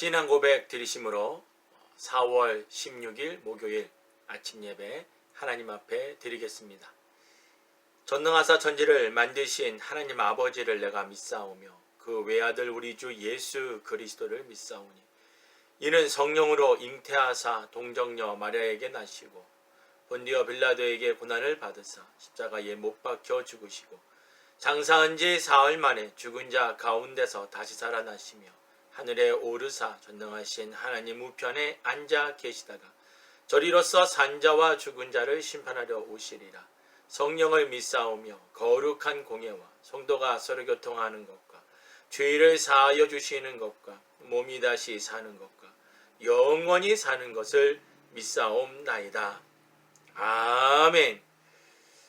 신앙 고백 드리심으로 4월 16일 목요일 아침 예배 하나님 앞에 드리겠습니다. 전능하사 천지를 만드신 하나님 아버지를 내가 믿사오며 그 외아들 우리 주 예수 그리스도를 믿사오니 이는 성령으로 잉태하사 동정녀 마리아에게 나시고 본디오 빌라도에게 고난을 받으사 십자가에 못 박혀 죽으시고 장사한 지 사흘 만에 죽은 자 가운데서 다시 살아나시며 하늘에 오르사 전능하신 하나님 우편에 앉아 계시다가 저리로서 산자와 죽은 자를 심판하려 오시리라. 성령을 믿사오며 거룩한 공예와 성도가 서로 교통하는 것과 죄를 사하여 주시는 것과 몸이 다시 사는 것과 영원히 사는 것을 믿사옵나이다. 아멘.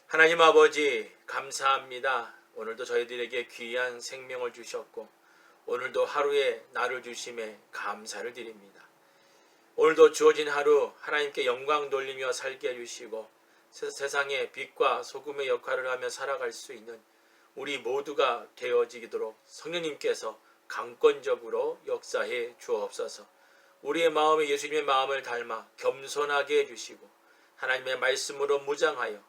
하나님 아버지 감사합니다. 오늘도 저희들에게 귀한 생명을 주셨고 오늘도 하루에 나를 주심에 감사를 드립니다. 오늘도 주어진 하루 하나님께 영광 돌리며 살게 해주시고 세상에 빛과 소금의 역할을 하며 살아갈 수 있는 우리 모두가 되어지도록 성령님께서 강권적으로 역사해 주옵소서. 우리의 마음에 예수님의 마음을 닮아 겸손하게 해주시고 하나님의 말씀으로 무장하여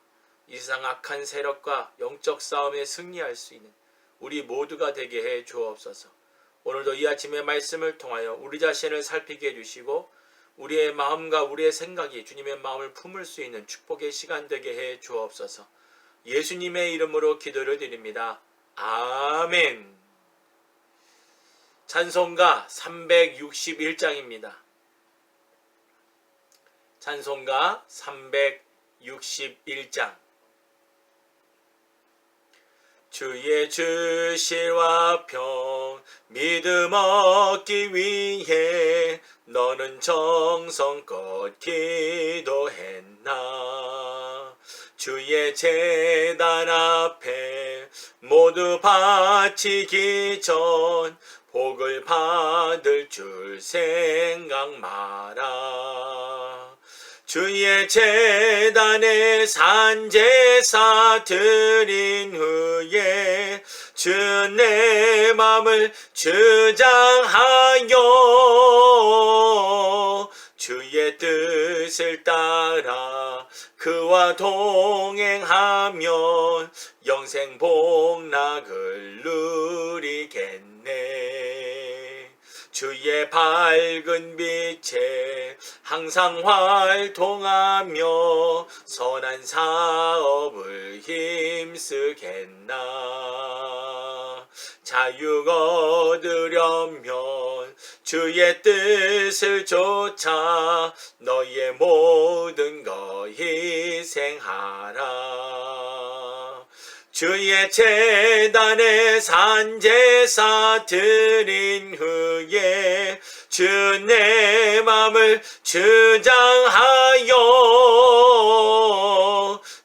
이 세상 악한 세력과 영적 싸움에 승리할 수 있는 우리 모두가 되게 해 주옵소서. 오늘도 이 아침의 말씀을 통하여 우리 자신을 살피게 해주시고 우리의 마음과 우리의 생각이 주님의 마음을 품을 수 있는 축복의 시간 되게 해 주옵소서. 예수님의 이름으로 기도를 드립니다. 아멘. 찬송가 361장입니다. 찬송가 361장. 주의 주실과 평 믿음 얻기 위해 너는 정성껏 기도했나. 주의 제단 앞에 모두 바치기 전 복을 받을 줄 생각 마라. 주의 제단에 산제사 드린 후에 주 내 맘을 주장하여 주의 뜻을 따라 그와 동행하면 영생 복락을 누리겠네. 주의 밝은 빛에 항상 활동하며 선한 사업을 힘쓰겠나. 자유 얻으려면 주의 뜻을 좇아 너의 모든 것 희생하라. 주의 제단에 산제사 드린 후에 주 내 맘을 주장하여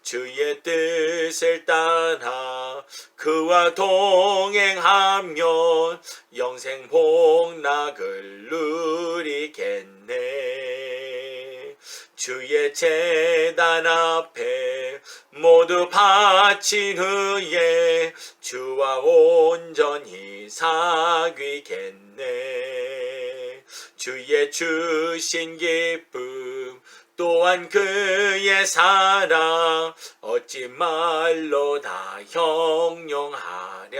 주의 뜻을 따라 그와 동행하면 영생 복락을 누리겠네. 주의 제단 앞에 모두 바친 후에 주와 온전히 사귀겠네. 주의 주신 기쁨 또한 그의 사랑 어찌 말로 다 형용하랴.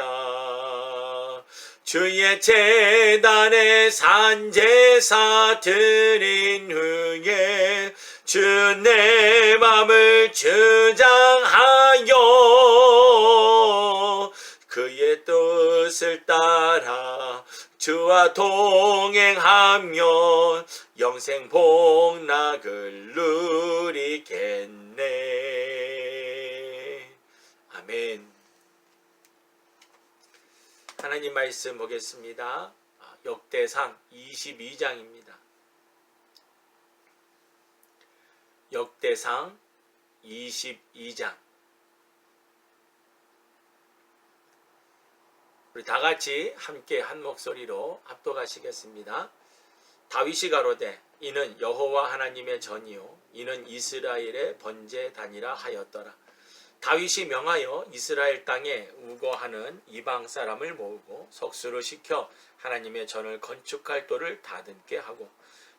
주의 제단에 산제사 드린 후에 주 내 맘을 주장하여 그의 뜻을 따라 주와 동행하면 영생 복락을 누리겠네. 아멘. 하나님 말씀 보겠습니다. 역대상 22장입니다. 역대상 22장. 우리 다 같이 함께 한 목소리로 합독하시겠습니다. 다윗이 가로되 이는 여호와 하나님의 전이요 이는 이스라엘의 번제단이라 하였더라. 다윗이 명하여 이스라엘 땅에 우거하는 이방 사람을 모으고 석수를 시켜 하나님의 전을 건축할 돌을 다듬게 하고,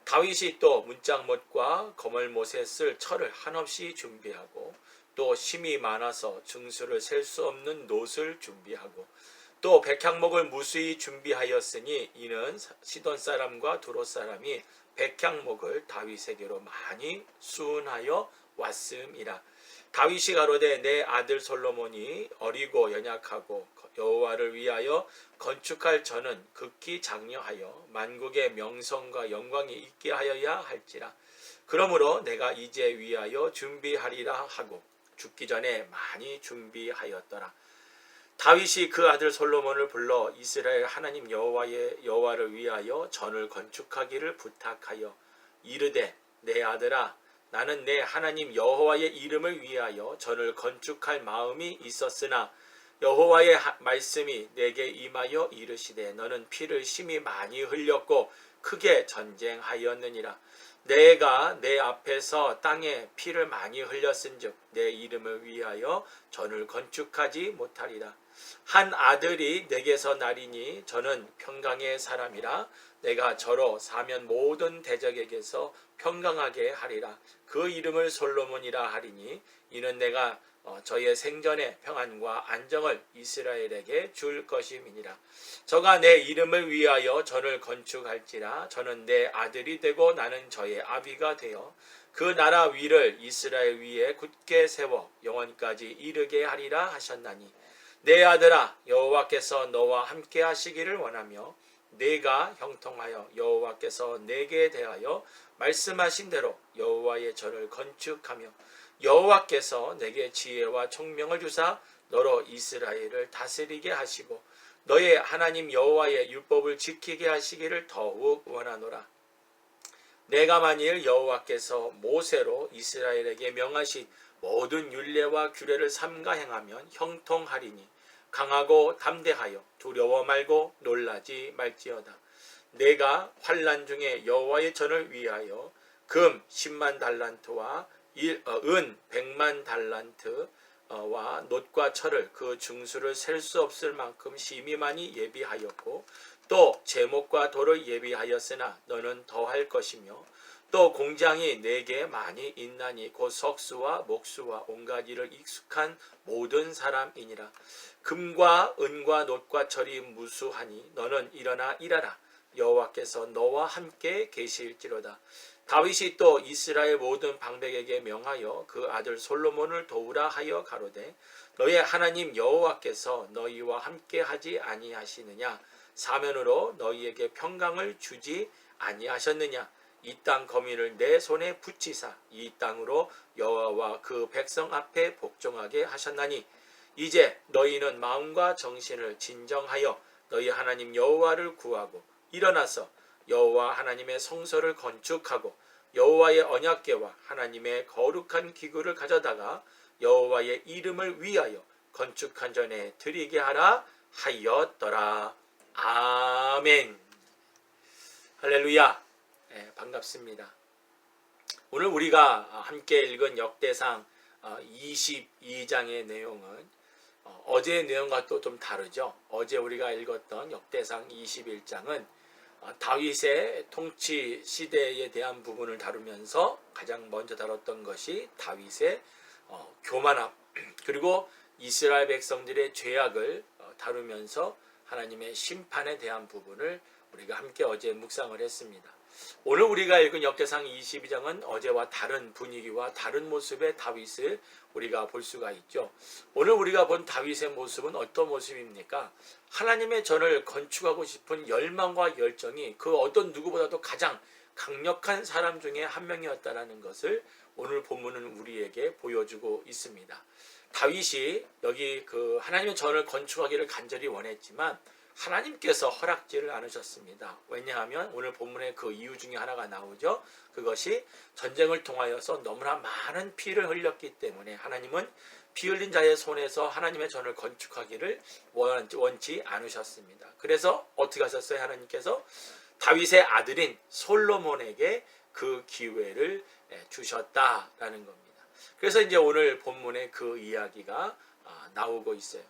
다윗이 또 문짝못과 거물못에 쓸 철을 한없이 준비하고, 또 심이 많아서 증수를 셀 수 없는 놋을 준비하고, 또 백향목을 무수히 준비하였으니 이는 시돈 사람과 두로 사람이 백향목을 다윗에게로 많이 수운하여 왔음이라. 다윗이 가로되 내 아들 솔로몬이 어리고 연약하고 여호와를 위하여 건축할 전은 극히 장려하여 만국의 명성과 영광이 있게 하여야 할지라. 그러므로 내가 이제 위하여 준비하리라 하고 죽기 전에 많이 준비하였더라. 다윗이 그 아들 솔로몬을 불러 이스라엘 하나님 여호와를 위하여 전을 건축하기를 부탁하여 이르되, 내 아들아, 나는 내 하나님 여호와의 이름을 위하여 전을 건축할 마음이 있었으나 여호와의 말씀이 내게 임하여 이르시되, 너는 피를 심히 많이 흘렸고 크게 전쟁하였느니라. 내가 내 앞에서 땅에 피를 많이 흘렸은즉 내 이름을 위하여 전을 건축하지 못하리라. 한 아들이 내게서 나리니 저는 평강의 사람이라. 내가 저로 사면 모든 대적에게서 평강하게 하리라. 그 이름을 솔로몬이라 하리니 이는 내가 저의 생전에 평안과 안정을 이스라엘에게 줄 것임이니라. 저가 내 이름을 위하여 전을 건축할지라. 저는 내 아들이 되고 나는 저의 아비가 되어 그 나라 위를 이스라엘 위에 굳게 세워 영원까지 이르게 하리라 하셨나니, 내 아들아, 여호와께서 너와 함께 하시기를 원하며 내가 형통하여 여호와께서 내게 대하여 말씀하신 대로 여호와의 전을 건축하며 여호와께서 내게 지혜와 총명을 주사 너로 이스라엘을 다스리게 하시고 너의 하나님 여호와의 율법을 지키게 하시기를 더욱 원하노라. 내가 만일 여호와께서 모세로 이스라엘에게 명하신 모든 율례와 규례를 삼가 행하면 형통하리니 강하고 담대하여 두려워 말고 놀라지 말지어다. 내가 환난 중에 여호와의 전을 위하여 금 10만 달란트와 은 100만 달란트와 놋과 철을 그 증수를 셀 수 없을 만큼 심히 많이 예비하였고, 또 제목과 돌을 예비하였으나 너는 더할 것이며, 또 공장이 내게 많이 있나니 곧 석수와 목수와 온갖 일을 익숙한 모든 사람이니라. 금과 은과 놋과 철이 무수하니 너는 일어나 일하라. 여호와께서 너와 함께 계실지로다. 다윗이 또 이스라엘 모든 방백에게 명하여 그 아들 솔로몬을 도우라 하여 가로되, 너의 하나님 여호와께서 너희와 함께 하지 아니하시느냐? 사면으로 너희에게 평강을 주지 아니하셨느냐? 이 땅 거민을 내 손에 붙이사 이 땅으로 여호와와 그 백성 앞에 복종하게 하셨나니, 이제 너희는 마음과 정신을 진정하여 너희 하나님 여호와를 구하고 일어나서 여호와 하나님의 성소를 건축하고 여호와의 언약궤와 하나님의 거룩한 기구를 가져다가 여호와의 이름을 위하여 건축한 전에 드리게 하라 하였더라. 아멘. 할렐루야. 반갑습니다. 오늘 우리가 함께 읽은 역대상 22장의 내용은 어제의 내용과 또 좀 다르죠. 어제 우리가 읽었던 역대상 21장은 다윗의 통치 시대에 대한 부분을 다루면서 가장 먼저 다뤘던 것이 다윗의 교만함, 그리고 이스라엘 백성들의 죄악을 다루면서 하나님의 심판에 대한 부분을 우리가 함께 어제 묵상을 했습니다. 오늘 우리가 읽은 역대상 22장은 어제와 다른 분위기와 다른 모습의 다윗을 우리가 볼 수가 있죠. 오늘 우리가 본 다윗의 모습은 어떤 모습입니까? 하나님의 전을 건축하고 싶은 열망과 열정이 그 어떤 누구보다도 가장 강력한 사람 중에 한 명이었다라는 것을 오늘 본문은 우리에게 보여주고 있습니다. 다윗이 여기 그 하나님의 전을 건축하기를 간절히 원했지만 하나님께서 허락지를 않으셨습니다. 왜냐하면 오늘 본문에 그 이유 중에 하나가 나오죠. 그것이 전쟁을 통하여서 너무나 많은 피를 흘렸기 때문에 하나님은 피 흘린 자의 손에서 하나님의 전을 건축하기를 원치 않으셨습니다. 그래서 어떻게 하셨어요? 하나님께서 다윗의 아들인 솔로몬에게 그 기회를 주셨다라는 겁니다. 그래서 이제 오늘 본문에 그 이야기가 나오고 있어요.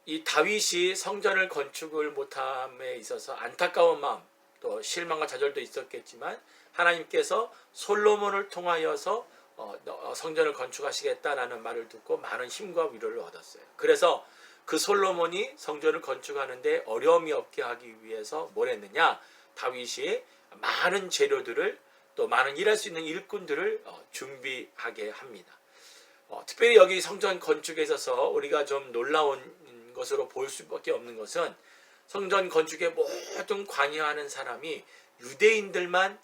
이 다윗이 성전을 건축을 못함에 있어서 안타까운 마음, 또 실망과 좌절도 있었겠지만 하나님께서 솔로몬을 통하여서 성전을 건축하시겠다라는 말을 듣고 많은 힘과 위로를 얻었어요. 그래서 그 솔로몬이 성전을 건축하는데 어려움이 없게 하기 위해서 뭘 했느냐? 다윗이 많은 재료들을, 또 많은 일할 수 있는 일꾼들을 준비하게 합니다. 특별히 여기 성전 건축에 있어서 우리가 좀 놀라운 것으로 볼 수밖에 없는 것은 성전 건축에 모든 관여하는 사람이 유대인들만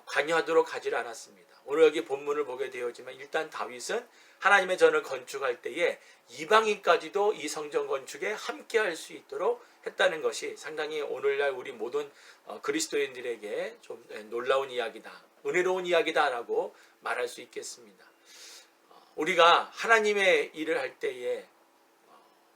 관여하도록 하지 않았습니다. 오늘 여기 본문을 보게 되었지만 일단 다윗은 하나님의 전을 건축할 때에 이방인까지도 이 성전 건축에 함께할 수 있도록 했다는 것이 상당히 오늘날 우리 모든 그리스도인들에게 좀 놀라운 이야기다, 은혜로운 이야기다라고 말할 수 있겠습니다. 우리가 하나님의 일을 할 때에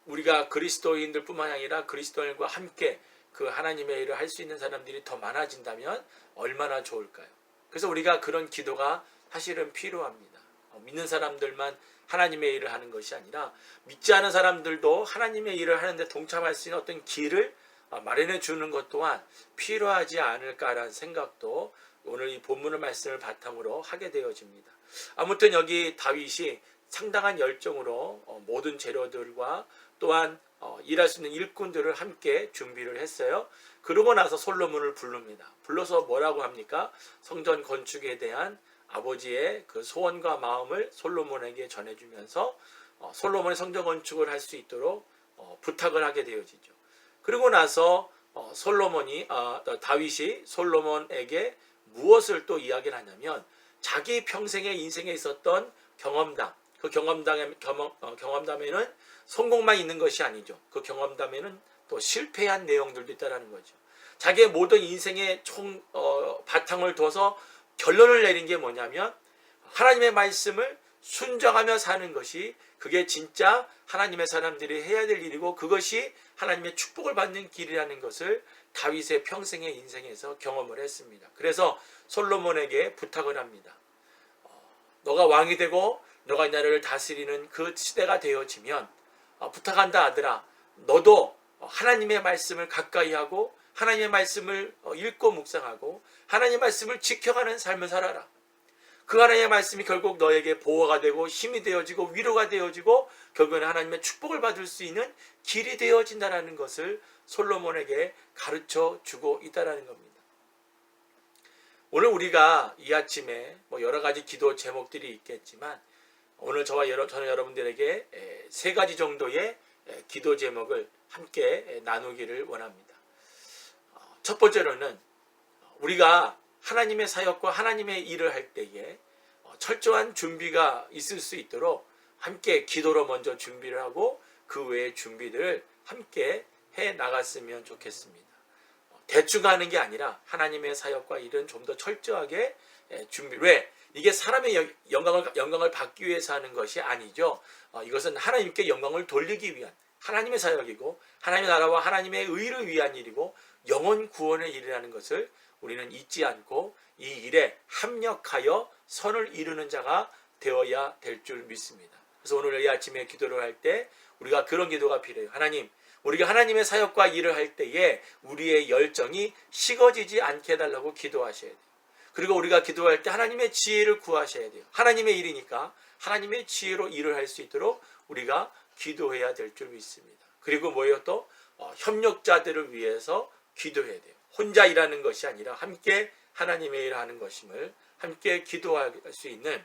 우리가 그리스도인들 뿐만 아니라 그리스도인과 함께 그 하나님의 일을 할 수 있는 사람들이 더 많아진다면 얼마나 좋을까요? 그래서 우리가 그런 기도가 사실은 필요합니다. 믿는 사람들만 하나님의 일을 하는 것이 아니라 믿지 않은 사람들도 하나님의 일을 하는데 동참할 수 있는 어떤 길을 마련해 주는 것 또한 필요하지 않을까라는 생각도 오늘 이 본문의 말씀을 바탕으로 하게 되어집니다. 아무튼 여기 다윗이 상당한 열정으로 모든 재료들과 또한 일할 수 있는 일꾼들을 함께 준비를 했어요. 그러고 나서 솔로몬을 부릅니다. 불러서 뭐라고 합니까? 성전 건축에 대한 아버지의 그 소원과 마음을 솔로몬에게 전해주면서 솔로몬의 성전 건축을 할 수 있도록 부탁을 하게 되어지죠. 그리고 나서 다윗이 솔로몬에게 무엇을 또 이야기를 하냐면 자기 평생의 인생에 있었던 경험담, 그 경험담에는 성공만 있는 것이 아니죠. 그 경험담에는 또 실패한 내용들도 있다는 거죠. 자기의 모든 인생의 바탕을 둬서 결론을 내린 게 뭐냐면 하나님의 말씀을 순종하며 사는 것이 그게 진짜 하나님의 사람들이 해야 될 일이고 그것이 하나님의 축복을 받는 길이라는 것을 다윗의 평생의 인생에서 경험을 했습니다. 그래서 솔로몬에게 부탁을 합니다. 너가 왕이 되고 너가 나라를 다스리는 그 시대가 되어지면 부탁한다 아들아, 너도 하나님의 말씀을 가까이 하고 하나님의 말씀을 읽고 묵상하고 하나님의 말씀을 지켜가는 삶을 살아라. 그 하나님의 말씀이 결국 너에게 보호가 되고 힘이 되어지고 위로가 되어지고 결국에는 하나님의 축복을 받을 수 있는 길이 되어진다는 것을 솔로몬에게 가르쳐 주고 있다는 겁니다. 오늘 우리가 이 아침에 여러 가지 기도 제목들이 있겠지만 오늘 저는 여러분들에게 세 가지 정도의 기도 제목을 함께 나누기를 원합니다. 첫 번째로는 우리가 하나님의 사역과 하나님의 일을 할 때에 철저한 준비가 있을 수 있도록 함께 기도로 먼저 준비를 하고 그 외의 준비들을 함께 해 나갔으면 좋겠습니다. 대충 하는 게 아니라 하나님의 사역과 일은 좀 더 철저하게 왜? 이게 사람의 영광을 받기 위해서 하는 것이 아니죠. 이것은 하나님께 영광을 돌리기 위한 하나님의 사역이고 하나님의 나라와 하나님의 의를 위한 일이고 영혼 구원의 일이라는 것을 우리는 잊지 않고 이 일에 합력하여 선을 이루는 자가 되어야 될 줄 믿습니다. 그래서 오늘 이 아침에 기도를 할 때 우리가 그런 기도가 필요해요. 하나님, 우리가 하나님의 사역과 일을 할 때에 우리의 열정이 식어지지 않게 해달라고 기도하셔야 돼요. 그리고 우리가 기도할 때 하나님의 지혜를 구하셔야 돼요. 하나님의 일이니까 하나님의 지혜로 일을 할 수 있도록 우리가 기도해야 될 줄 믿습니다. 그리고 뭐예요? 또 협력자들을 위해서 기도해야 돼요. 혼자 일하는 것이 아니라 함께 하나님의 일을 하는 것임을 함께 기도할 수 있는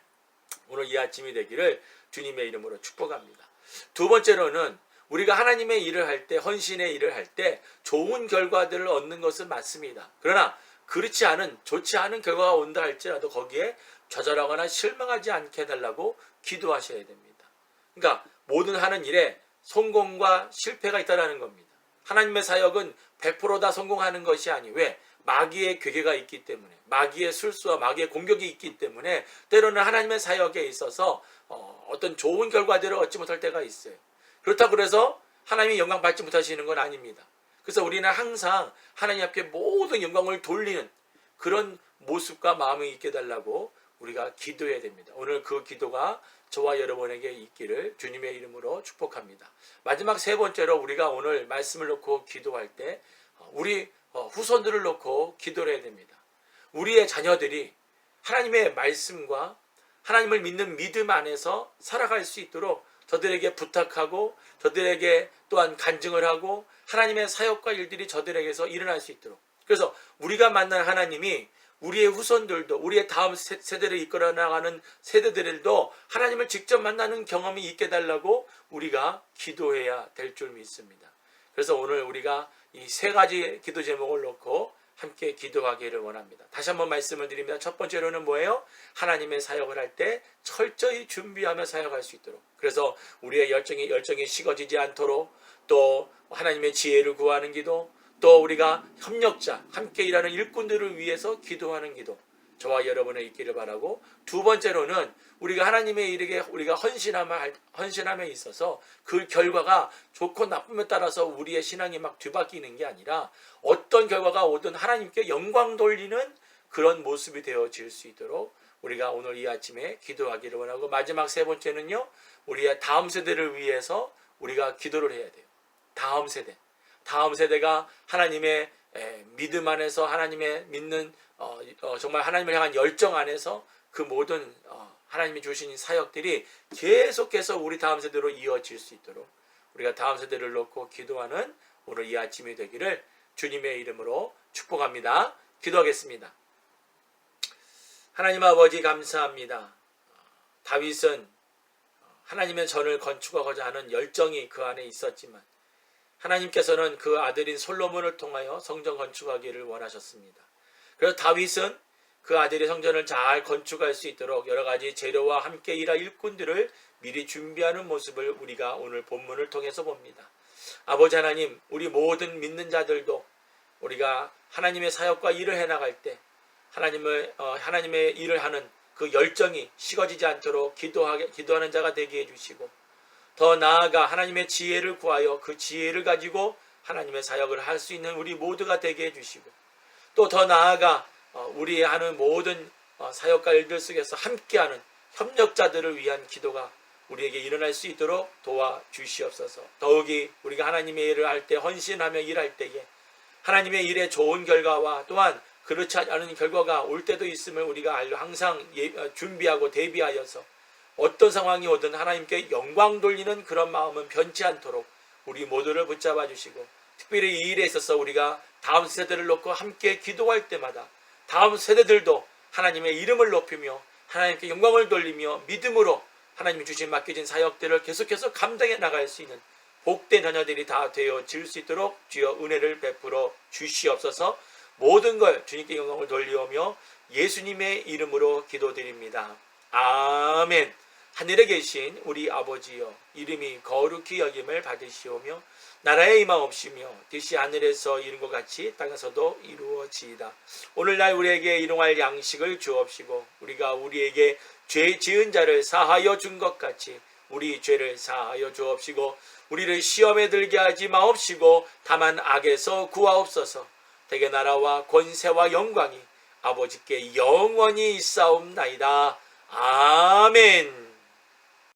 오늘 이 아침이 되기를 주님의 이름으로 축복합니다. 두 번째로는 우리가 하나님의 일을 할 때, 헌신의 일을 할 때 좋은 결과들을 얻는 것은 맞습니다. 그러나 그렇지 않은, 좋지 않은 결과가 온다 할지라도 거기에 좌절하거나 실망하지 않게 해달라고 기도하셔야 됩니다. 그러니까 모든 하는 일에 성공과 실패가 있다는 겁니다. 하나님의 사역은 100% 성공하는 것이 아니 왜? 마귀의 괴계가 있기 때문에, 마귀의 술수와 마귀의 공격이 있기 때문에 때로는 하나님의 사역에 있어서 어떤 좋은 결과들을 얻지 못할 때가 있어요. 그렇다고 그래서 하나님이 영광 받지 못하시는 건 아닙니다. 그래서 우리는 항상 하나님 앞에 모든 영광을 돌리는 그런 모습과 마음이 있게 해달라고 우리가 기도해야 됩니다. 오늘 그 기도가 저와 여러분에게 있기를 주님의 이름으로 축복합니다. 마지막 세 번째로 우리가 오늘 말씀을 놓고 기도할 때 우리 후손들을 놓고 기도를 해야 됩니다. 우리의 자녀들이 하나님의 말씀과 하나님을 믿는 믿음 안에서 살아갈 수 있도록 저들에게 부탁하고 저들에게 또한 간증을 하고 하나님의 사역과 일들이 저들에게서 일어날 수 있도록, 그래서 우리가 만난 하나님이 우리의 후손들도 우리의 다음 세대를 이끌어 나가는 세대들도 하나님을 직접 만나는 경험이 있게 해달라고 우리가 기도해야 될 줄 믿습니다. 그래서 오늘 우리가 이 세 가지 기도 제목을 놓고 함께 기도하기를 원합니다. 다시 한번 말씀을 드립니다. 첫 번째로는 뭐예요? 하나님의 사역을 할 때 철저히 준비하며 사역할 수 있도록, 그래서 우리의 열정이 식어지지 않도록, 또 하나님의 지혜를 구하는 기도, 또 우리가 협력자, 함께 일하는 일꾼들을 위해서 기도하는 기도, 저와 여러분의 있기를 바라고, 두 번째로는 우리가 하나님의 일에게 우리가 헌신함에 있어서 그 결과가 좋고 나쁨에 따라서 우리의 신앙이 막 뒤바뀌는 게 아니라 어떤 결과가 오든 하나님께 영광 돌리는 그런 모습이 되어질 수 있도록 우리가 오늘 이 아침에 기도하기를 원하고, 마지막 세 번째는요, 우리의 다음 세대를 위해서 우리가 기도를 해야 돼요. 다음 세대가 하나님의 믿음 안에서 하나님의 믿는 정말 하나님을 향한 열정 안에서 그 모든 하나님이 주신 사역들이 계속해서 우리 다음 세대로 이어질 수 있도록 우리가 다음 세대를 놓고 기도하는 오늘 이 아침이 되기를 주님의 이름으로 축복합니다. 기도하겠습니다. 하나님 아버지 감사합니다. 다윗은 하나님의 전을 건축하고자 하는 열정이 그 안에 있었지만 하나님께서는 그 아들인 솔로몬을 통하여 성전 건축하기를 원하셨습니다. 그래서 다윗은 그 아들의 성전을 잘 건축할 수 있도록 여러 가지 재료와 함께 일할 일꾼들을 미리 준비하는 모습을 우리가 오늘 본문을 통해서 봅니다. 아버지 하나님, 우리 모든 믿는 자들도 우리가 하나님의 사역과 일을 해나갈 때 하나님의 일을 하는 그 열정이 식어지지 않도록 기도하는 자가 되게 해주시고, 더 나아가 하나님의 지혜를 구하여 그 지혜를 가지고 하나님의 사역을 할 수 있는 우리 모두가 되게 해주시고, 또 더 나아가 우리 하는 모든 사역과 일들 속에서 함께하는 협력자들을 위한 기도가 우리에게 일어날 수 있도록 도와주시옵소서. 더욱이 우리가 하나님의 일을 할 때 헌신하며 일할 때에 하나님의 일의 좋은 결과와 또한 그렇지 않은 결과가 올 때도 있음을 우리가 항상 준비하고 대비하여서 어떤 상황이 오든 하나님께 영광 돌리는 그런 마음은 변치 않도록 우리 모두를 붙잡아 주시고, 특별히 이 일에 있어서 우리가 다음 세대를 놓고 함께 기도할 때마다 다음 세대들도 하나님의 이름을 높이며 하나님께 영광을 돌리며 믿음으로 하나님이 맡겨진 사역들을 계속해서 감당해 나갈 수 있는 복된 자녀들이 다 되어질 수 있도록 주여 은혜를 베풀어 주시옵소서. 모든 걸 주님께 영광을 돌리오며 예수님의 이름으로 기도드립니다. 아멘. 하늘에 계신 우리 아버지여, 이름이 거룩히 여김을 받으시오며 나라의 임하옵시며 뜻이 하늘에서 이룬 것 같이 땅에서도 이루어지이다. 오늘날 우리에게 일용할 양식을 주옵시고 우리가 우리에게 죄 지은 자를 사하여 준 것 같이 우리 죄를 사하여 주옵시고 우리를 시험에 들게 하지 마옵시고 다만 악에서 구하옵소서. 대개 나라와 권세와 영광이 아버지께 영원히 있사옵나이다. 아멘.